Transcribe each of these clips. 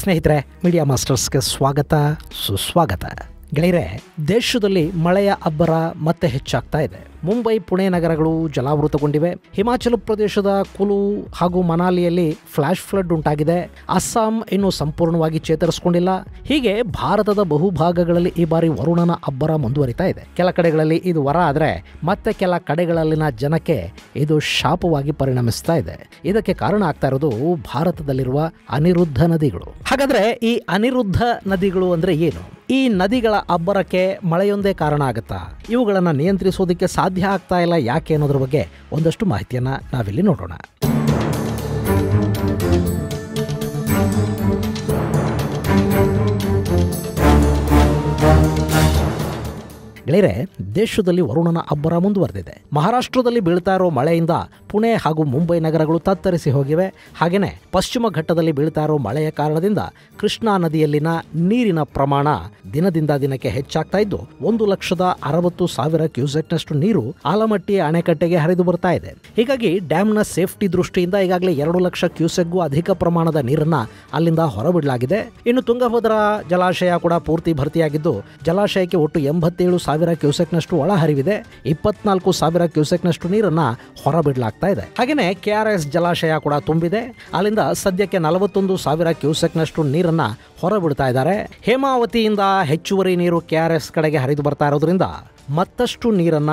ಸ್ನೇಹಿತರೆ, ಮೀಡಿಯಾ ಮಾಸ್ಟರ್ಸ್ಗೆ ಸ್ವಾಗತ ಸುಸ್ವಾಗತ. ಗೆಳೆಯರೆ, ದೇಶದಲ್ಲಿ ಮಳೆಯ ಅಬ್ಬರ ಮತ್ತೆ ಹೆಚ್ಚಾಗ್ತಾ ಇದೆ. ಮುಂಬೈ, ಪುಣೆ ನಗರಗಳು ಜಲಾವೃತಗೊಂಡಿವೆ. ಹಿಮಾಚಲ ಪ್ರದೇಶದ ಕುಲು ಹಾಗೂ ಮನಾಲಿಯಲ್ಲಿ ಫ್ಲಾಶ್ ಫ್ಲಡ್ ಉಂಟಾಗಿದೆ. ಅಸ್ಸಾಂ ಇನ್ನೂ ಸಂಪೂರ್ಣವಾಗಿ ಚೇತರಿಸಿಕೊಂಡಿಲ್ಲ. ಹೀಗೆ ಭಾರತದ ಬಹುಭಾಗಗಳಲ್ಲಿ ಈ ಬಾರಿ ವರುಣನ ಅಬ್ಬರ ಮುಂದುವರಿತಾ ಇದೆ. ಕೆಲ ಕಡೆಗಳಲ್ಲಿ ಇದು ವರ ಆದರೆ ಮತ್ತೆ ಕೆಲ ಕಡೆಗಳಲ್ಲಿನ ಜನಕ್ಕೆ ಇದು ಶಾಪವಾಗಿ ಪರಿಣಮಿಸ್ತಾ ಇದೆ. ಇದಕ್ಕೆ ಕಾರಣ ಆಗ್ತಾ ಇರೋದು ಭಾರತದಲ್ಲಿರುವ ಅನಿರುದ್ಧ ನದಿಗಳು. ಹಾಗಾದ್ರೆ ಈ ಅನಿರುದ್ಧ ನದಿಗಳು ಅಂದ್ರೆ ಏನು? ಈ ನದಿಗಳ ಅಬ್ಬರಕ್ಕೆ ಮಳೆಯೊಂದೇ ಕಾರಣ ಆಗುತ್ತಾ? ಇವುಗಳನ್ನು ನಿಯಂತ್ರಿಸೋದಕ್ಕೆ ಸಾಧ್ಯ ಆಗ್ತಾ ಇಲ್ಲ ಯಾಕೆ ಅನ್ನೋದ್ರ ಬಗ್ಗೆ ಒಂದಷ್ಟು ಮಾಹಿತಿಯನ್ನ ನಾವಿಲ್ಲಿ ನೋಡೋಣ. ಗೆಳೆಯರೆ, ದೇಶದಲ್ಲಿ ವರುಣನ ಅಬ್ಬರ ಮುಂದುವರೆದಿದೆ. ಮಹಾರಾಷ್ಟ್ರದಲ್ಲಿ ಬೀಳ್ತಾ ಇರೋ ಮಳೆಯಿಂದ ಪುಣೆ ಹಾಗೂ ಮುಂಬೈ ನಗರಗಳು ತತ್ತರಿಸಿ ಹೋಗಿವೆ. ಹಾಗೆಯೇ ಪಶ್ಚಿಮ ಘಟ್ಟದಲ್ಲಿ ಬೀಳ್ತಾ ಇರೋ ಮಳೆಯ ಕಾರಣದಿಂದ ಕೃಷ್ಣಾ ನದಿಯಲ್ಲಿನ ನೀರಿನ ಪ್ರಮಾಣ ದಿನದಿಂದ ದಿನಕ್ಕೆ ಹೆಚ್ಚಾಗ್ತಾ ಇದ್ದು 1,60,000 ಕ್ಯೂಸೆಕ್ನಷ್ಟು ನೀರು ಆಲಮಟ್ಟಿ ಅಣೆಕಟ್ಟೆಗೆ ಹರಿದು ಬರ್ತಾ ಇದೆ. ಹೀಗಾಗಿ ಡ್ಯಾಮ್ನ ಸೇಫ್ಟಿ ದೃಷ್ಟಿಯಿಂದ ಈಗಾಗಲೇ 2 ಲಕ್ಷ ಕ್ಯೂಸೆಕ್ಗೂ ಅಧಿಕ ಪ್ರಮಾಣದ ನೀರನ್ನ ಅಲ್ಲಿಂದ ಹೊರಬಿಡಲಾಗಿದೆ. ಇನ್ನು ತುಂಗಭದ್ರಾ ಜಲಾಶಯ ಕೂಡ ಪೂರ್ತಿ ಭರ್ತಿಯಾಗಿದ್ದು ಜಲಾಶಯಕ್ಕೆ ಒಟ್ಟು 87,000 ಕ್ಯೂಸೆಕ್ನಷ್ಟು ಒಳಹರಿವಿದೆ. 24,000 ಕ್ಯೂಸೆಕ್ನಷ್ಟು ನೀರನ್ನ ಹೊರಬಿಡಲಾಗ್ತಾ ಇದೆ. ಹಾಗೆಯೇ ಕೆಆರ್ಎಸ್ ಜಲಾಶಯ ಕೂಡ ತುಂಬಿದೆ. ಅಲ್ಲಿಂದ ಸದ್ಯಕ್ಕೆ 41,000 ಕ್ಯೂಸೆಕ್ನಷ್ಟು ನೀರನ್ನ ಹೊರಬಿಡ್ತಾ ಇದ್ದಾರೆ. ಹೇಮಾವತಿಯಿಂದ ಹೆಚ್ಚುವರಿ ನೀರು ಕೆಆರ್ಎಸ್ ಕಡೆಗೆ ಹರಿದು ಬರ್ತಾ ಇರೋದ್ರಿಂದ ಮತ್ತಷ್ಟು ನೀರನ್ನ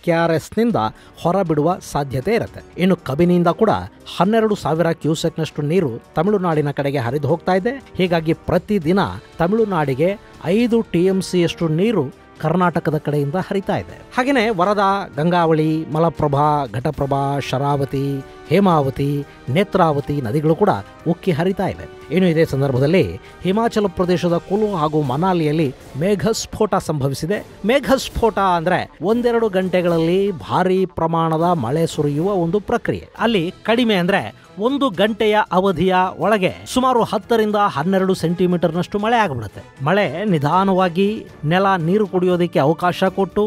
ಕೆಆರ್ಎಸ್ನಿಂದ ಹೊರಬಿಡುವ ಸಾಧ್ಯತೆ ಇರುತ್ತೆ. ಇನ್ನು ಕಬಿನಿಯಿಂದ ಕೂಡ 12,000 ಕ್ಯೂಸೆಕ್ನಷ್ಟು ನೀರು ತಮಿಳುನಾಡಿನ ಕಡೆಗೆ ಹರಿದು ಹೋಗ್ತಾ ಇದೆ. ಹೀಗಾಗಿ ಪ್ರತಿದಿನ ತಮಿಳುನಾಡಿಗೆ 5 TMCಯಷ್ಟು ನೀರು ಕರ್ನಾಟಕದ ಕಡೆಯಿಂದ ಹರಿತಾ ಇದೆ. ಹಾಗೆಯೇ ವರದಾ, ಗಂಗಾವಳಿ, ಮಲಪ್ರಭಾ, ಘಟಪ್ರಭಾ, ಶರಾವತಿ, ಹೇಮಾವತಿ, ನೇತ್ರಾವತಿ ನದಿಗಳು ಕೂಡ ಉಕ್ಕಿ ಹರಿತಾ ಇವೆ. ಇನ್ನು ಇದೇ ಸಂದರ್ಭದಲ್ಲಿ ಹಿಮಾಚಲ ಪ್ರದೇಶದ ಕುಲು ಹಾಗೂ ಮನಾಲಿಯಲ್ಲಿ ಮೇಘಸ್ಫೋಟ ಸಂಭವಿಸಿದೆ. ಮೇಘಸ್ಫೋಟ ಅಂದ್ರೆ 1-2 ಗಂಟೆಗಳಲ್ಲಿ ಭಾರಿ ಪ್ರಮಾಣದ ಮಳೆ ಸುರಿಯುವ ಒಂದು ಪ್ರಕ್ರಿಯೆ. ಅಲ್ಲಿ ಕಡಿಮೆ ಅಂದ್ರೆ 1 ಗಂಟೆಯ ಅವಧಿಯ ಒಳಗೆ ಸುಮಾರು 10ರಿಂದ 12 ಸೆಂಟಿಮೀಟರ್ನಷ್ಟು ಮಳೆ ಆಗಿಬಿಡುತ್ತೆ. ಮಳೆ ನಿಧಾನವಾಗಿ ನೆಲ ನೀರು ಕುಡಿಯೋದಕ್ಕೆ ಅವಕಾಶ ಕೊಟ್ಟು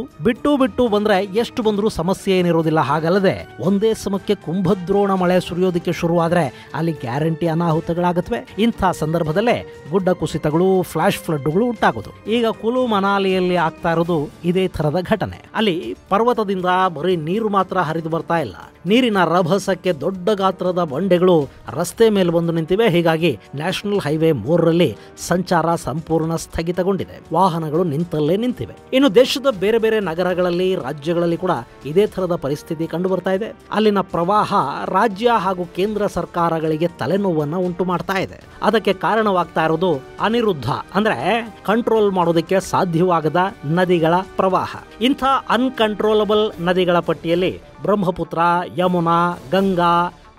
ಬಿಟ್ಟು ಬಂದ್ರೆ ಎಷ್ಟು ಬಂದರೂ ಸಮಸ್ಯೆ ಏನಿರೋದಿಲ್ಲ. ಹಾಗಲ್ಲದೆ ಒಂದೇ ಸಮಕ್ಕೆ ಕುಂಭದ್ರೋಣ ಮಳೆ ಸುರಿಯೋದಕ್ಕೆ ಶುರುವಾದ್ರೆ ಅಲ್ಲಿ ಗ್ಯಾರಂಟಿ ಅನಾಹುತಗಳಾಗುತ್ತವೆ. ಇಂಥ ಸಂದರ್ಭದಲ್ಲೇ ಗುಡ್ಡ ಕುಸಿತಗಳು, ಫ್ಲಾಶ್ ಫ್ಲಡ್ಗಳು ಉಂಟಾಗೋದು. ಈಗ ಕುಲು ಮನಾಲಿಯಲ್ಲಿ ಆಗ್ತಾ ಇರೋದು ಇದೇ ತರದ ಘಟನೆ. ಅಲ್ಲಿ ಪರ್ವತದಿಂದ ಬರೀ ನೀರು ಮಾತ್ರ ಹರಿದು ಬರ್ತಾ ಇಲ್ಲ, ನೀರಿನ ರಭಸಕ್ಕೆ ದೊಡ್ಡ ಗಾತ್ರದ ಬಂಡೆಗಳು ರಸ್ತೆ ಮೇಲೆ ಬಂದು ನಿಂತಿವೆ. ಹೀಗಾಗಿ ನ್ಯಾಷನಲ್ ಹೈವೇ 3ರಲ್ಲಿ ಸಂಚಾರ ಸಂಪೂರ್ಣ ಸ್ಥಗಿತಗೊಂಡಿದೆ. ವಾಹನಗಳು ನಿಂತಲ್ಲೇ ನಿಂತಿವೆ. ಇನ್ನು ದೇಶದ ಬೇರೆ ಬೇರೆ ನಗರಗಳಲ್ಲಿ, ರಾಜ್ಯಗಳಲ್ಲಿ ಕೂಡ ಇದೇ ತರದ ಪರಿಸ್ಥಿತಿ ಕಂಡು ಬರ್ತಾ ಇದೆ. ಅಲ್ಲಿನ ಪ್ರವಾಹ ರಾಜ್ಯ ಹಾಗೂ ಕೇಂದ್ರ ಸರ್ಕಾರಗಳಿಗೆ ತಲೆನೋವನ್ನ ಉಂಟು ಮಾಡ್ತಾ ಇದೆ. ಅದಕ್ಕೆ ಕಾರಣವಾಗ್ತಾ ಇರೋದು ಅನಿರುದ್ಧ ಅಂದ್ರೆ ಕಂಟ್ರೋಲ್ ಮಾಡೋದಕ್ಕೆ ಸಾಧ್ಯವಾಗದ ನದಿಗಳ ಪ್ರವಾಹ. ಇಂಥ ಅನ್ಕಂಟ್ರೋಲಬಲ್ ನದಿಗಳ ಪಟ್ಟಿಯಲ್ಲಿ ಬ್ರಹ್ಮಪುತ್ರ, ಯಮುನಾ, ಗಂಗಾ,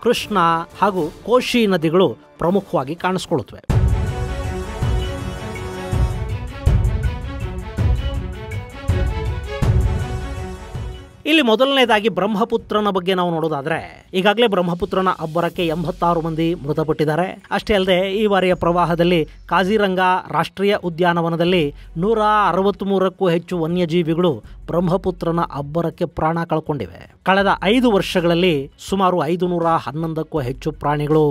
ಕೃಷ್ಣ ಹಾಗೂ ಕೋಶಿ ನದಿಗಳು ಪ್ರಮುಖವಾಗಿ ಕಾಣಿಸ್ಕೊಳ್ಳುತ್ತವೆ. ಇಲ್ಲಿ ಮೊದಲನೇದಾಗಿ ಬ್ರಹ್ಮಪುತ್ರನ ಬಗ್ಗೆ ನಾವು ನೋಡೋದಾದ್ರೆ ಈಗಾಗಲೇ ಬ್ರಹ್ಮಪುತ್ರನ ಅಬ್ಬರಕ್ಕೆ 86 ಮಂದಿ ಮೃತಪಟ್ಟಿದ್ದಾರೆ. ಅಷ್ಟೇ ಅಲ್ಲದೆ ಈ ಬಾರಿಯ ಪ್ರವಾಹದಲ್ಲಿ ಕಾಜಿರಂಗ ರಾಷ್ಟ್ರೀಯ ಉದ್ಯಾನವನದಲ್ಲಿ 163ಕ್ಕೂ ಹೆಚ್ಚು ವನ್ಯಜೀವಿಗಳು ಬ್ರಹ್ಮಪುತ್ರನ ಅಬ್ಬರಕ್ಕೆ ಪ್ರಾಣ ಕಳ್ಕೊಂಡಿವೆ. ಕಳೆದ 5 ವರ್ಷಗಳಲ್ಲಿ ಸುಮಾರು 511ಕ್ಕೂ ಹೆಚ್ಚು ಪ್ರಾಣಿಗಳು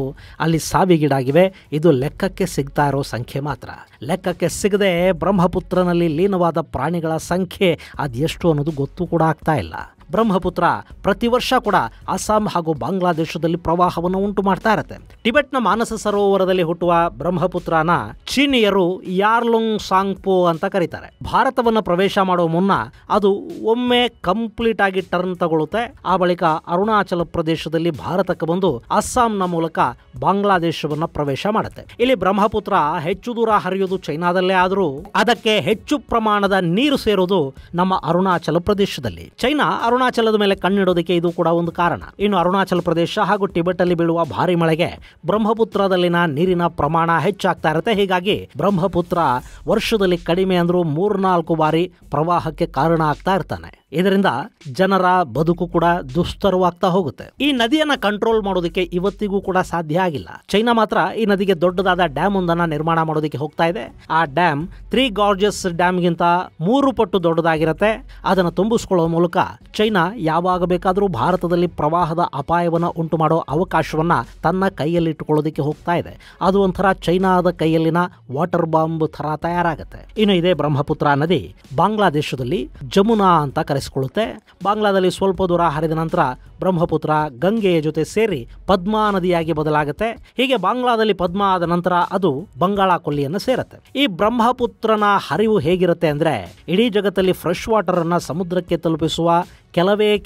ಅಲ್ಲಿ ಸಾವಿಗೀಡಾಗಿವೆ. ಇದು ಲೆಕ್ಕಕ್ಕೆ ಸಿಗ್ತಾ ಇರೋ ಸಂಖ್ಯೆ ಮಾತ್ರ. ಲೆಕ್ಕಕ್ಕೆ ಸಿಗದೆ ಬ್ರಹ್ಮಪುತ್ರನಲ್ಲಿ ಲೀನವಾದ ಪ್ರಾಣಿಗಳ ಸಂಖ್ಯೆ ಅದೆಷ್ಟು ಅನ್ನೋದು ಗೊತ್ತು ಕೂಡ ಆಗ್ತಾ ಇಲ್ಲ. ಬ್ರಹ್ಮಪುತ್ರ ಪ್ರತಿ ವರ್ಷ ಕೂಡ ಅಸ್ಸಾಂ ಹಾಗೂ ಬಾಂಗ್ಲಾದೇಶದಲ್ಲಿ ಪ್ರವಾಹವನ್ನು ಉಂಟು ಮಾಡ್ತಾ ಇರುತ್ತೆ. ಟಿಬೆಟ್ನ ಮಾನಸ ಸರೋವರದಲ್ಲಿ ಹುಟ್ಟುವ ಬ್ರಹ್ಮಪುತ್ರನ ಚೀನಿಯರು ಯಾರ್ಲುಂಗ್ ಸಾಂಗ್ಪೋ ಅಂತ ಕರೀತಾರೆ. ಭಾರತವನ್ನು ಪ್ರವೇಶ ಮಾಡುವ ಮುನ್ನ ಅದು ಒಮ್ಮೆ ಕಂಪ್ಲೀಟ್ ಆಗಿ ಟರ್ನ್ ತಗೊಳುತ್ತೆ. ಆ ಬಳಿಕ ಅರುಣಾಚಲ ಪ್ರದೇಶದಲ್ಲಿ ಭಾರತಕ್ಕೆ ಬಂದು ಅಸ್ಸಾಂನ ಮೂಲಕ ಬಾಂಗ್ಲಾದೇಶವನ್ನ ಪ್ರವೇಶ ಮಾಡುತ್ತೆ. ಇಲ್ಲಿ ಬ್ರಹ್ಮಪುತ್ರ ಹೆಚ್ಚು ದೂರ ಹರಿಯೋದು ಚೈನಾದಲ್ಲೇ ಆದರೂ ಅದಕ್ಕೆ ಹೆಚ್ಚು ಪ್ರಮಾಣದ ನೀರು ಸೇರೋದು ನಮ್ಮ ಅರುಣಾಚಲ ಪ್ರದೇಶದಲ್ಲಿ. ಚೈನಾ ಅರುಣಾಚಲದ ಮೇಲೆ ಕಣ್ಣಿಡೋದಕ್ಕೆ ಇದು ಕೂಡ ಒಂದು ಕಾರಣ. ಇನ್ನು ಅರುಣಾಚಲ ಪ್ರದೇಶ ಹಾಗೂ ಟಿಬೆಟ್ ಅಲ್ಲಿ ಬೀಳುವ ಭಾರಿ ಮಳೆಗೆ ಬ್ರಹ್ಮಪುತ್ರದಲ್ಲಿನ ನೀರಿನ ಪ್ರಮಾಣ ಹೆಚ್ಚಾಗ್ತಾ ಇರುತ್ತೆ. ಹೀಗಾಗಿ ಬ್ರಹ್ಮಪುತ್ರ ವರ್ಷದಲ್ಲಿ ಕಡಿಮೆ ಅಂದ್ರೂ 3-4 ಬಾರಿ ಪ್ರವಾಹಕ್ಕೆ ಕಾರಣ ಆಗ್ತಾ ಇರ್ತಾನೆ. ಇದರಿಂದ ಜನರ ಬದುಕು ಕೂಡ ದುಸ್ತರವಾಗ್ತಾ ಹೋಗುತ್ತೆ. ಈ ನದಿಯನ್ನ ಕಂಟ್ರೋಲ್ ಮಾಡೋದಕ್ಕೆ ಇವತ್ತಿಗೂ ಕೂಡ ಸಾಧ್ಯ ಆಗಿಲ್ಲ. ಚೈನಾ ಮಾತ್ರ ಈ ನದಿಗೆ ದೊಡ್ಡದಾದ ಡ್ಯಾಮ್ ಒಂದನ್ನ ನಿರ್ಮಾಣ ಮಾಡೋದಕ್ಕೆ ಹೋಗ್ತಾ ಇದೆ. ಆ ಡ್ಯಾಮ್ 3 ಗಾರ್ಜಸ್ ಡ್ಯಾಮ್ಗಿಂತ 3 ಪಟ್ಟು ದೊಡ್ಡದಾಗಿರುತ್ತೆ. ಅದನ್ನು ತುಂಬಿಸ್ಕೊಳ್ಳೋ ಮೂಲಕ ಚೈನಾ ಚೈನಾ ಯಾವಾಗ ಬೇಕಾದರೂ ಭಾರತದಲ್ಲಿ ಪ್ರವಾಹದ ಅಪಾಯವನ್ನು ಉಂಟು ಮಾಡೋ ಅವಕಾಶವನ್ನ ತನ್ನ ಕೈಯಲ್ಲಿಟ್ಟುಕೊಳ್ಳೋದಕ್ಕೆ ಹೋಗ್ತಾ ಇದೆ. ಅದು ಒಂಥರ ಚೈನಾದ ಕೈಯಲ್ಲಿನ ವಾಟರ್ ಬಾಂಬ್ ಥರ ತಯಾರಾಗುತ್ತೆ. ಇನ್ನು ಇದೇ ಬ್ರಹ್ಮಪುತ್ರ ನದಿ ಬಾಂಗ್ಲಾದೇಶದಲ್ಲಿ ಜಮುನಾ ಅಂತ ಕರೆಸಿಕೊಳ್ಳುತ್ತೆ. ಬಾಂಗ್ಲಾದಲ್ಲಿ ಸ್ವಲ್ಪ ದೂರ ಹರಿದ ನಂತರ ಬ್ರಹ್ಮಪುತ್ರ ಗಂಗೆಯ ಜೊತೆ ಸೇರಿ ಪದ್ಮಾ ನದಿಯಾಗಿ ಬದಲಾಗುತ್ತೆ. ಹೀಗೆ ಬಾಂಗ್ಲಾದಲ್ಲಿ ಪದ್ಮಾ ಆದ ನಂತರ ಅದು ಬಂಗಾಳ ಕೊಲ್ಲಿಯನ್ನು ಸೇರುತ್ತೆ. ಈ ಬ್ರಹ್ಮಪುತ್ರನ ಹರಿವು ಹೇಗಿರುತ್ತೆ ಅಂದ್ರೆ ಇಡೀ ಜಗತ್ತಲ್ಲಿ ಫ್ರೆಶ್ ವಾಟರ್ ಅನ್ನ ಸಮುದ್ರಕ್ಕೆ ತಲುಪಿಸುವ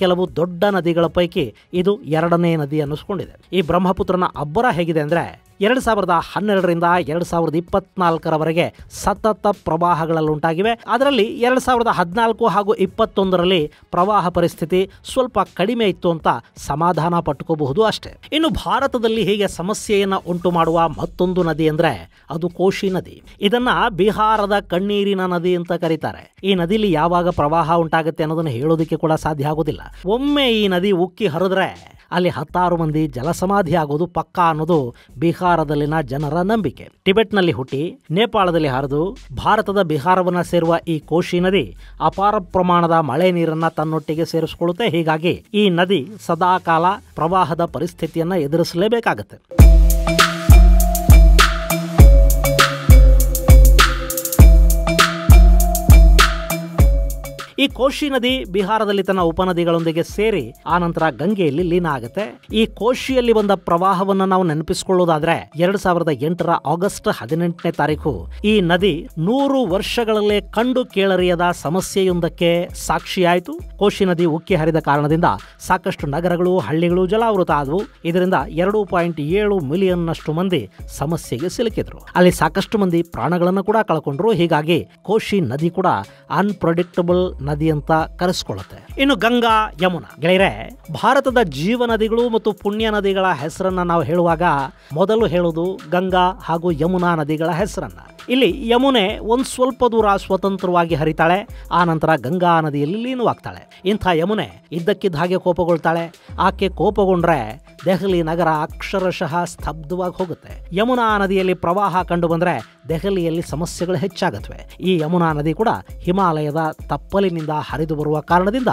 ಕೆಲವು ದೊಡ್ಡ ನದಿಗಳ ಪೈಕಿ ಇದು ಎರಡನೇ ನದಿ ಅನ್ನಿಸ್ಕೊಂಡಿದೆ. ಈ ಬ್ರಹ್ಮಪುತ್ರನ ಅಬ್ಬರ ಹೇಗಿದೆ ಅಂದ್ರೆ 2012ರಿಂದ 2024ರವರೆಗೆ ಸತತ ಪ್ರವಾಹಗಳುಂಟಾಗಿವೆ. ಅದರಲ್ಲಿ 2014 ಹಾಗೂ 2021ರಲ್ಲಿ ಪ್ರವಾಹ ಪರಿಸ್ಥಿತಿ ಸ್ವಲ್ಪ ಕಡಿಮೆ ಇತ್ತು ಅಂತ ಸಮಾಧಾನ ಪಟ್ಟುಕೋಬಹುದು ಅಷ್ಟೇ. ಇನ್ನು ಭಾರತದಲ್ಲಿ ಹೀಗೆ ಸಮಸ್ಯೆಯನ್ನು ಉಂಟು ಮಾಡುವ ಮತ್ತೊಂದು ನದಿ ಅಂದ್ರೆ ಅದು ಕೋಶಿ ನದಿ. ಇದನ್ನ ಬಿಹಾರದ ಕಣ್ಣೀರಿನ ನದಿ ಅಂತ ಕರೀತಾರೆ. ಈ ನದಿಲಿ ಯಾವಾಗ ಪ್ರವಾಹ ಉಂಟಾಗುತ್ತೆ ಅನ್ನೋದನ್ನ ಹೇಳೋದಕ್ಕೆ ಕೂಡ ಸಾಧ್ಯ ಆಗೋದಿಲ್ಲ. ಒಮ್ಮೆ ಈ ನದಿ ಉಕ್ಕಿ ಹರಿದ್ರೆ ಅಲ್ಲಿ 10 ಮಂದಿ ಜಲಸಮಾಧಿ ಆಗೋದು ಪಕ್ಕಾ ಅನ್ನೋದು ಬಿಹಾರದಲ್ಲಿನ ಜನರ ನಂಬಿಕೆ. ಟಿಬೆಟ್ನಲ್ಲಿ ಹುಟ್ಟಿ ನೇಪಾಳದಲ್ಲಿ ಹರಿದು ಭಾರತದ ಬಿಹಾರವನ್ನ ಸೇರುವ ಈ ಕೋಶಿ ನದಿ ಅಪಾರ ಪ್ರಮಾಣದ ಮಳೆ ನೀರನ್ನ ತನ್ನೊಟ್ಟಿಗೆ ಸೇರಿಸಿಕೊಳ್ಳುತ್ತೆ. ಹೀಗಾಗಿ ಈ ನದಿ ಸದಾಕಾಲ ಪ್ರವಾಹದ ಪರಿಸ್ಥಿತಿಯನ್ನ ಎದುರಿಸಲೇಬೇಕಾಗುತ್ತೆ. ಈ ಕೋಶಿ ನದಿ ಬಿಹಾರದಲ್ಲಿ ತನ್ನ ಉಪನದಿಗಳೊಂದಿಗೆ ಸೇರಿ ಆನಂತರ ಗಂಗೆಯಲ್ಲಿ ಲೀನ ಆಗುತ್ತೆ. ಈ ಕೋಶಿಯಲ್ಲಿ ಬಂದ ಪ್ರವಾಹವನ್ನು ನಾವು ನೆನಪಿಸಿಕೊಳ್ಳೋದಾದ್ರೆ 2008ರ ಆಗಸ್ಟ್ 18ನೇ ತಾರೀಕು ಈ ನದಿ 100 ವರ್ಷಗಳಲ್ಲೇ ಕಂಡು ಕೇಳರಿಯದ ಸಮಸ್ಯೆಯೊಂದಕ್ಕೆ ಸಾಕ್ಷಿಯಾಯಿತು. ಕೋಶಿ ನದಿ ಉಕ್ಕಿ ಹರಿದ ಕಾರಣದಿಂದ ಸಾಕಷ್ಟು ನಗರಗಳು, ಹಳ್ಳಿಗಳು ಜಲಾವೃತ ಆದವು. ಇದರಿಂದ 2.7 ಮಿಲಿಯನ್ನಷ್ಟು ಮಂದಿ ಸಮಸ್ಯೆಗೆ ಸಿಲುಕಿದ್ರು. ಅಲ್ಲಿ ಸಾಕಷ್ಟು ಮಂದಿ ಪ್ರಾಣಗಳನ್ನು ಕೂಡ ಕಳ್ಕೊಂಡ್ರು. ಹೀಗಾಗಿ ಕೋಶಿ ನದಿ ಕೂಡ ಅನ್ಪ್ರೆಡಿಕ್ಟಬಲ್ ನದಿ ಅಂತ ಕರೆಸಿಕೊಳ್ಳುತ್ತೆ. ಇನ್ನು ಗಂಗಾ, ಯಮುನಾ ಗೆಳೆಯರೆ, ಭಾರತದ ಜೀವ ನದಿಗಳು ಮತ್ತು ಪುಣ್ಯ ನದಿಗಳ ಹೆಸರನ್ನ ನಾವು ಹೇಳುವಾಗ ಮೊದಲು ಹೇಳುವುದು ಗಂಗಾ ಹಾಗೂ ಯಮುನಾ ನದಿಗಳ ಹೆಸರನ್ನ. ಇಲ್ಲಿ ಯಮುನೆ ಒಂದ್ ಸ್ವಲ್ಪ ದೂರ ಸ್ವತಂತ್ರವಾಗಿ ಹರಿತಾಳೆ, ಆ ನಂತರ ಗಂಗಾ ನದಿಯಲ್ಲಿ ಲೀನವಾಗ್ತಾಳೆ. ಇಂಥ ಯಮುನೆ ಇದ್ದಕ್ಕಿದ್ದ ಹಾಗೆ ಕೋಪಗೊಳ್ತಾಳೆ. ಆಕೆ ಕೋಪಗೊಂಡ್ರೆ ದೆಹಲಿ ನಗರ ಅಕ್ಷರಶಃ ಸ್ತಬ್ಧವಾಗಿ ಹೋಗುತ್ತೆ. ಯಮುನಾ ನದಿಯಲ್ಲಿ ಪ್ರವಾಹ ಕಂಡು ಬಂದ್ರೆ ದೆಹಲಿಯಲ್ಲಿ ಸಮಸ್ಯೆಗಳು ಹೆಚ್ಚಾಗತ್ವೆ. ಈ ಯಮುನಾ ನದಿ ಕೂಡ ಹಿಮಾಲಯದ ತಪ್ಪಲಿನಿಂದ ಹರಿದು ಬರುವ ಕಾರಣದಿಂದ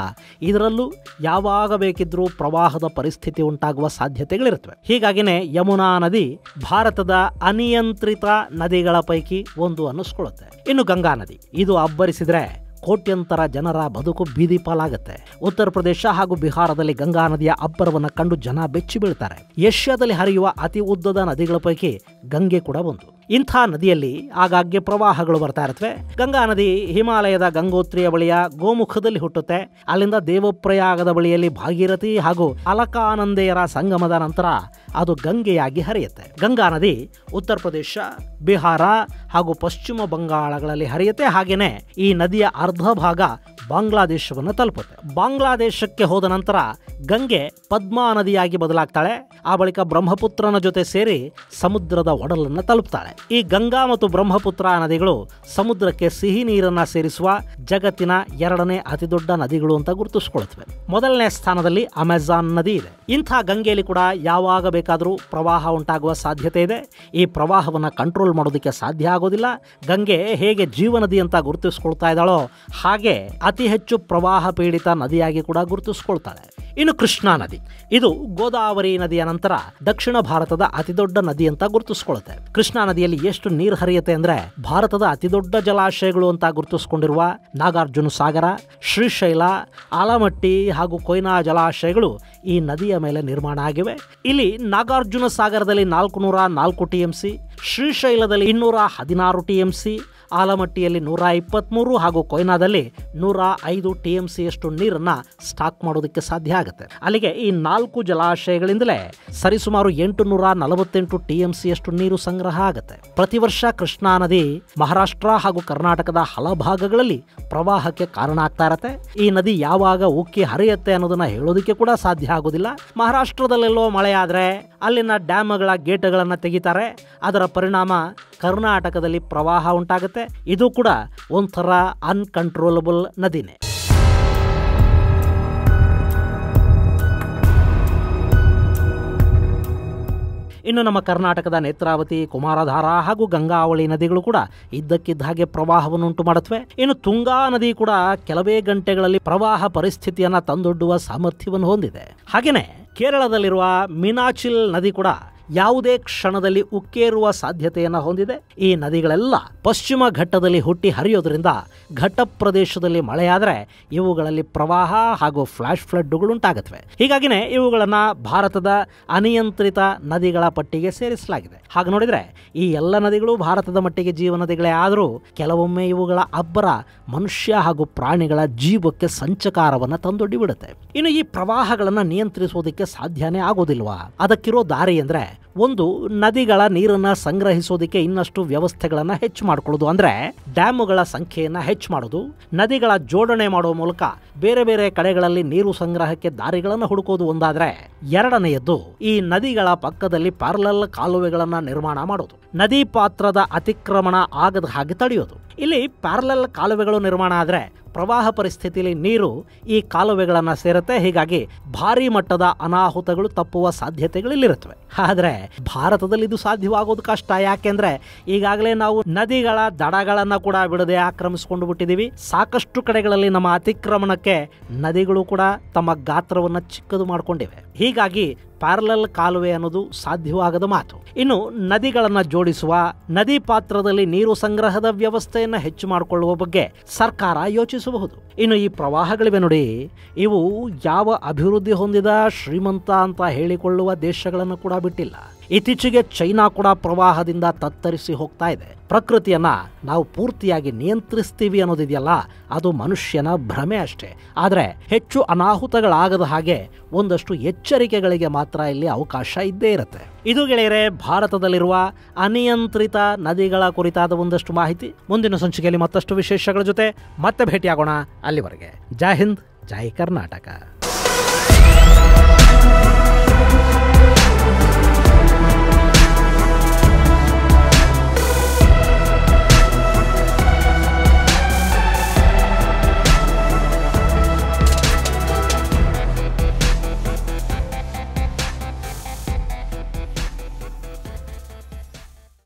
ಇದರಲ್ಲೂ ಯಾವಾಗ ಬೇಕಿದ್ರೂ ಪ್ರವಾಹದ ಪರಿಸ್ಥಿತಿ ಉಂಟಾಗುವ ಸಾಧ್ಯತೆಗಳಿರುತ್ತವೆ. ಹೀಗಾಗಿನೇ ಯಮುನಾ ನದಿ ಭಾರತದ ಅನಿಯಂತ್ರಿತ ನದಿಗಳ ಪೈಕಿ ಒಂದು ಅನ್ನಿಸ್ಕೊಳ್ಳುತ್ತೆ. ಇನ್ನು ಗಂಗಾ ನದಿ, ಇದು ಅಬ್ಬರಿಸಿದ್ರೆ ಕೋಟ್ಯಂತರ ಜನರ ಬದುಕು ಬೀದಿ ಪಾಲಾಗುತ್ತೆ. ಉತ್ತರ ಪ್ರದೇಶ ಹಾಗೂ ಬಿಹಾರದಲ್ಲಿ ಗಂಗಾ ನದಿಯ ಅಬ್ಬರವನ್ನು ಕಂಡು ಜನ ಬೆಚ್ಚಿ ಬೀಳ್ತಾರೆ. ಏಷ್ಯಾದಲ್ಲಿ ಹರಿಯುವ ಅತಿ ಉದ್ದದ ನದಿಗಳ ಪೈಕಿ ಗಂಗೆ ಕೂಡ ಒಂದು. ಇಂಥ ನದಿಯಲ್ಲಿ ಆಗಾಗ್ಗೆ ಪ್ರವಾಹಗಳು ಬರ್ತಾ ಇರುತ್ತವೆ. ಗಂಗಾ ನದಿ ಹಿಮಾಲಯದ ಗಂಗೋತ್ರಿಯ ಬಳಿಯ ಗೋಮುಖದಲ್ಲಿ ಹುಟ್ಟುತ್ತೆ. ಅಲ್ಲಿಂದ ದೇವಪ್ರಯಾಗದ ಬಳಿಯಲ್ಲಿ ಭಾಗೀರಥಿ ಹಾಗೂ ಅಲಕಾನಂದೆಯರ ಸಂಗಮದ ನಂತರ ಅದು ಗಂಗೆಯಾಗಿ ಹರಿಯುತ್ತೆ. ಗಂಗಾ ನದಿ ಉತ್ತರ ಪ್ರದೇಶ, ಬಿಹಾರ ಹಾಗೂ ಪಶ್ಚಿಮ ಬಂಗಾಳಗಳಲ್ಲಿ ಹರಿಯುತ್ತೆ. ಹಾಗೇನೆ ಈ ನದಿಯ ಅರ್ಧ ಭಾಗ ಬಾಂಗ್ಲಾದೇಶವನ್ನು ತಲುಪುತ್ತೆ. ಬಾಂಗ್ಲಾದೇಶಕ್ಕೆ ಹೋದ ನಂತರ ಗಂಗೆ ಪದ್ಮಾ ನದಿಯಾಗಿ ಬದಲಾಗ್ತಾಳೆ. ಆ ಬಳಿಕ ಬ್ರಹ್ಮಪುತ್ರನ ಜೊತೆ ಸೇರಿ ಸಮುದ್ರದ ಒಡಲನ್ನು ತಲುಪ್ತಾಳೆ. ಈ ಗಂಗಾ ಮತ್ತು ಬ್ರಹ್ಮಪುತ್ರ ನದಿಗಳು ಸಮುದ್ರಕ್ಕೆ ಸಿಹಿ ನೀರನ್ನ ಸೇರಿಸುವ ಜಗತ್ತಿನ 2ನೇ ಅತಿ ದೊಡ್ಡ ನದಿಗಳು ಅಂತ ಗುರುತಿಸಿಕೊಳ್ಳುತ್ತವೆ. ಮೊದಲನೇ ಸ್ಥಾನದಲ್ಲಿ ಅಮೆಜಾನ್ ನದಿ ಇದೆ. ಇಂಥ ಗಂಗೆಯಲ್ಲಿ ಕೂಡ ಯಾವಾಗ ಬೇಕಾದರೂ ಪ್ರವಾಹ ಉಂಟಾಗುವ ಸಾಧ್ಯತೆ ಇದೆ. ಈ ಪ್ರವಾಹವನ್ನು ಕಂಟ್ರೋಲ್ ಮಾಡೋದಕ್ಕೆ ಸಾಧ್ಯ ಆಗೋದಿಲ್ಲ. ಗಂಗೆ ಹೇಗೆ ಜೀವನದಿ ಅಂತ ಗುರುತಿಸಿಕೊಳ್ತಾ ಇದ್ದಾಳೋ ಹಾಗೆ ಅತಿ ಹೆಚ್ಚು ಪ್ರವಾಹ ಪೀಡಿತ ನದಿಯಾಗಿ ಕೂಡ ಗುರುತಿಸಿಕೊಳ್ತಾಳೆ. ಇನ್ನು ಕೃಷ್ಣಾ ನದಿ, ಇದು ಗೋದಾವರಿ ನದಿಯ ನಂತರ ದಕ್ಷಿಣ ಭಾರತದ ಅತಿದೊಡ್ಡ ನದಿ ಅಂತ ಗುರುತಿಸಿಕೊಳ್ಳುತ್ತೆ. ಕೃಷ್ಣಾ ನದಿಯಲ್ಲಿ ಎಷ್ಟು ನೀರು ಹರಿಯುತ್ತೆ ಅಂದ್ರೆ ಭಾರತದ ಅತಿದೊಡ್ಡ ಜಲಾಶಯಗಳು ಅಂತ ಗುರುತಿಸಿಕೊಂಡಿರುವ ನಾಗಾರ್ಜುನ ಸಾಗರ, ಶ್ರೀಶೈಲ, ಆಲಮಟ್ಟಿ ಹಾಗೂ ಕೊಯ್ನಾ ಜಲಾಶಯಗಳು ಈ ನದಿಯ ಮೇಲೆ ನಿರ್ಮಾಣ ಆಗಿವೆ. ಇಲ್ಲಿ ನಾಗಾರ್ಜುನ ಸಾಗರದಲ್ಲಿ 404 TMC, ಶ್ರೀಶೈಲದಲ್ಲಿ 216 TMC, ಆಲಮಟ್ಟಿಯಲ್ಲಿ 123 ಹಾಗೂ ಕೊಯ್ನಾದಲ್ಲಿ 105 TMC ಯಷ್ಟು ನೀರನ್ನ ಸ್ಟಾಕ್ ಮಾಡೋದಕ್ಕೆ ಸಾಧ್ಯ ಆಗುತ್ತೆ. ಅಲ್ಲಿಗೆ ಈ 4 ಜಲಾಶಯಗಳಿಂದಲೇ ಸರಿಸುಮಾರು 848 TMC ಯಷ್ಟು ನೀರು ಸಂಗ್ರಹ ಆಗುತ್ತೆ. ಪ್ರತಿ ವರ್ಷ ಕೃಷ್ಣಾ ನದಿ ಮಹಾರಾಷ್ಟ್ರ ಹಾಗೂ ಕರ್ನಾಟಕದ ಹಲಭಾಗಗಳಲ್ಲಿ ಪ್ರವಾಹಕ್ಕೆ ಕಾರಣ ಆಗ್ತಾ ಇರತ್ತೆ. ಈ ನದಿ ಯಾವಾಗ ಉಕ್ಕಿ ಹರಿಯುತ್ತೆ ಅನ್ನೋದನ್ನ ಹೇಳೋದಕ್ಕೆ ಕೂಡ ಸಾಧ್ಯ ಆಗೋದಿಲ್ಲ. ಮಹಾರಾಷ್ಟ್ರದಲ್ಲೆಲ್ಲೋ ಮಳೆ ಆದ್ರೆ ಅಲ್ಲಿನ ಡ್ಯಾಮ್ಗಳ ಗೇಟ್ಗಳನ್ನ ತೆಗಿತಾರೆ. ಅದರ ಪರಿಣಾಮ ಕರ್ನಾಟಕದಲ್ಲಿ ಪ್ರವಾಹ ಉಂಟಾಗುತ್ತೆ. ಇದು ಕೂಡ ಒಂಥರ ಅನ್ಕಂಟ್ರೋಲಬಲ್ ನದಿನೇ. ಇನ್ನು ನಮ್ಮ ಕರ್ನಾಟಕದ ನೇತ್ರಾವತಿ, ಕುಮಾರಧಾರಾ ಹಾಗೂ ಗಂಗಾವಳಿ ನದಿಗಳು ಕೂಡ ಇದ್ದಕ್ಕಿದ್ದ ಹಾಗೆ ಪ್ರವಾಹವನ್ನುಂಟು ಮಾಡುತ್ತವೆ. ಇನ್ನು ತುಂಗಾ ನದಿ ಕೂಡ ಕೆಲವೇ ಗಂಟೆಗಳಲ್ಲಿ ಪ್ರವಾಹ ಪರಿಸ್ಥಿತಿಯನ್ನ ತಂದೊಡ್ಡುವ ಸಾಮರ್ಥ್ಯವನ್ನು ಹೊಂದಿದೆ. ಹಾಗೆಯೇ ಕೇರಳದಲ್ಲಿರುವ ಮೀನಾಚಿಲ್ ನದಿ ಕೂಡ ಯಾವುದೇ ಕ್ಷಣದಲ್ಲಿ ಉಕ್ಕೇರುವ ಸಾಧ್ಯತೆಯನ್ನು ಹೊಂದಿದೆ. ಈ ನದಿಗಳೆಲ್ಲ ಪಶ್ಚಿಮ ಘಟ್ಟದಲ್ಲಿ ಹುಟ್ಟಿ ಹರಿಯೋದ್ರಿಂದ ಘಟ್ಟ ಪ್ರದೇಶದಲ್ಲಿ ಮಳೆಯಾದರೆ ಇವುಗಳಲ್ಲಿ ಪ್ರವಾಹ ಹಾಗೂ ಫ್ಲಾಶ್ ಫ್ಲಡ್ಡುಗಳುಂಟಾಗುತ್ತವೆ. ಹೀಗಾಗಿನೇ ಇವುಗಳನ್ನು ಭಾರತದ ಅನಿಯಂತ್ರಿತ ನದಿಗಳ ಪಟ್ಟಿಗೆ ಸೇರಿಸಲಾಗಿದೆ. ಹಾಗೆ ನೋಡಿದರೆ ಈ ಎಲ್ಲ ನದಿಗಳು ಭಾರತದ ಮಟ್ಟಿಗೆ ಜೀವ ನದಿಗಳೇ ಆದರೂ ಕೆಲವೊಮ್ಮೆ ಇವುಗಳ ಅಬ್ಬರ ಮನುಷ್ಯ ಹಾಗೂ ಪ್ರಾಣಿಗಳ ಜೀವಕ್ಕೆ ಸಂಚಕಾರವನ್ನು ತಂದೊಡ್ಡಿ ಬಿಡುತ್ತೆ. ಇನ್ನು ಈ ಪ್ರವಾಹಗಳನ್ನು ನಿಯಂತ್ರಿಸೋದಕ್ಕೆ ಸಾಧ್ಯನೇ ಆಗೋದಿಲ್ವಾ? ಅದಕ್ಕಿರೋ ದಾರಿ ಅಂದರೆ ಒಂದು, ನದಿಗಳ ನೀರನ್ನು ಸಂಗ್ರಹಿಸೋದಕ್ಕೆ ಇನ್ನಷ್ಟು ವ್ಯವಸ್ಥೆಗಳನ್ನು ಹೆಚ್ಚು ಮಾಡಿಕೊಳ್ಳೋದು, ಅಂದರೆ ಡ್ಯಾಮುಗಳ ಸಂಖ್ಯೆಯನ್ನು ಹೆಚ್ಚು ಮಾಡೋದು, ನದಿಗಳ ಜೋಡಣೆ ಮಾಡುವ ಮೂಲಕ ಬೇರೆ ಬೇರೆ ಕಡೆಗಳಲ್ಲಿ ನೀರು ಸಂಗ್ರಹಕ್ಕೆ ದಾರಿಗಳನ್ನು ಹುಡುಕೋದು ಒಂದಾದರೆ, ಎರಡನೆಯದ್ದು ಈ ನದಿಗಳ ಪಕ್ಕದಲ್ಲಿ ಪ್ಯಾರಲಲ್ ಕಾಲುವೆಗಳನ್ನು ನಿರ್ಮಾಣ ಮಾಡೋದು, ನದಿ ಪಾತ್ರದ ಅತಿಕ್ರಮಣ ಆಗದ ಹಾಗೆ ತಡೆಯೋದು. ಇಲ್ಲಿ ಪ್ಯಾರಲಲ್ ಕಾಲುವೆಗಳು ನಿರ್ಮಾಣ ಆದರೆ ಪ್ರವಾಹ ಪರಿಸ್ಥಿತಿಯಲ್ಲಿ ನೀರು ಈ ಕಾಲುವೆಗಳನ್ನು ಸೇರುತ್ತೆ. ಹೀಗಾಗಿ ಭಾರಿ ಮಟ್ಟದ ಅನಾಹುತಗಳು ತಪ್ಪುವ ಸಾಧ್ಯತೆಗಳಿಲ್ಲಿರುತ್ತವೆ. ಆದರೆ ಭಾರತದಲ್ಲಿ ಇದು ಸಾಧ್ಯವಾಗೋದು ಕಷ್ಟ. ಯಾಕೆಂದ್ರೆ ಈಗಾಗಲೇ ನಾವು ನದಿಗಳ ದಡಗಳನ್ನು ಕೂಡ ಬಿಡದೆ ಆಕ್ರಮಿಸಿಕೊಂಡು ಬಿಟ್ಟಿದ್ದೀವಿ. ಸಾಕಷ್ಟು ಕಡೆಗಳಲ್ಲಿ ನಮ್ಮ ಅತಿಕ್ರಮಣಕ್ಕೆ ನದಿಗಳು ಕೂಡ ತಮ್ಮ ಗಾತ್ರವನ್ನು ಚಿಕ್ಕದು ಮಾಡಿಕೊಂಡಿವೆ. ಹೀಗಾಗಿ ಪ್ಯಾರಲಲ್ ಕಾಲುವೆ ಅನ್ನೋದು ಸಾಧ್ಯವಾಗದ ಮಾತು. ಇನ್ನು ನದಿಗಳನ್ನು ಜೋಡಿಸುವ, ನದಿ ಪಾತ್ರದಲ್ಲಿ ನೀರು ಸಂಗ್ರಹದ ವ್ಯವಸ್ಥೆಯನ್ನು ಹೆಚ್ಚು ಮಾಡಿಕೊಳ್ಳುವ ಬಗ್ಗೆ ಸರ್ಕಾರ ಯೋಚಿಸಬಹುದು. ಇನ್ನು ಈ ಪ್ರವಾಹಗಳಿವೆ ನೋಡಿ, ಇವು ಯಾವ ಅಭಿವೃದ್ಧಿ ಹೊಂದಿದ ಶ್ರೀಮಂತ ಅಂತ ಹೇಳಿಕೊಳ್ಳುವ ದೇಶಗಳನ್ನು ಕೂಡ ಬಿಟ್ಟಿಲ್ಲ. ಇತ್ತೀಚೆಗೆ ಚೈನಾ ಕೂಡ ಪ್ರವಾಹದಿಂದ ತತ್ತರಿಸಿ ಹೋಗ್ತಾ ಇದೆ. ಪ್ರಕೃತಿಯನ್ನ ನಾವು ಪೂರ್ತಿಯಾಗಿ ನಿಯಂತ್ರಿಸ್ತೀವಿ ಅನ್ನೋದಿದೆಯಲ್ಲ, ಅದು ಮನುಷ್ಯನ ಭ್ರಮೆ ಅಷ್ಟೇ. ಆದರೆ ಹೆಚ್ಚು ಅನಾಹುತಗಳಾಗದ ಹಾಗೆ ಒಂದಷ್ಟು ಎಚ್ಚರಿಕೆಗಳಿಗೆ ಮಾತ್ರ ಇಲ್ಲಿ ಅವಕಾಶ ಇದ್ದೇ ಇರುತ್ತೆ. ಇದು ಗೆಳೆಯರೆ ಭಾರತದಲ್ಲಿರುವ ಅನಿಯಂತ್ರಿತ ನದಿಗಳ ಕುರಿತಾದ ಒಂದಷ್ಟು ಮಾಹಿತಿ. ಮುಂದಿನ ಸಂಚಿಕೆಯಲ್ಲಿ ಮತ್ತಷ್ಟು ವಿಶೇಷಗಳ ಜೊತೆ ಮತ್ತೆ ಭೇಟಿಯಾಗೋಣ. ಅಲ್ಲಿವರೆಗೆ ಜೈ ಹಿಂದ್, ಜೈ ಕರ್ನಾಟಕ.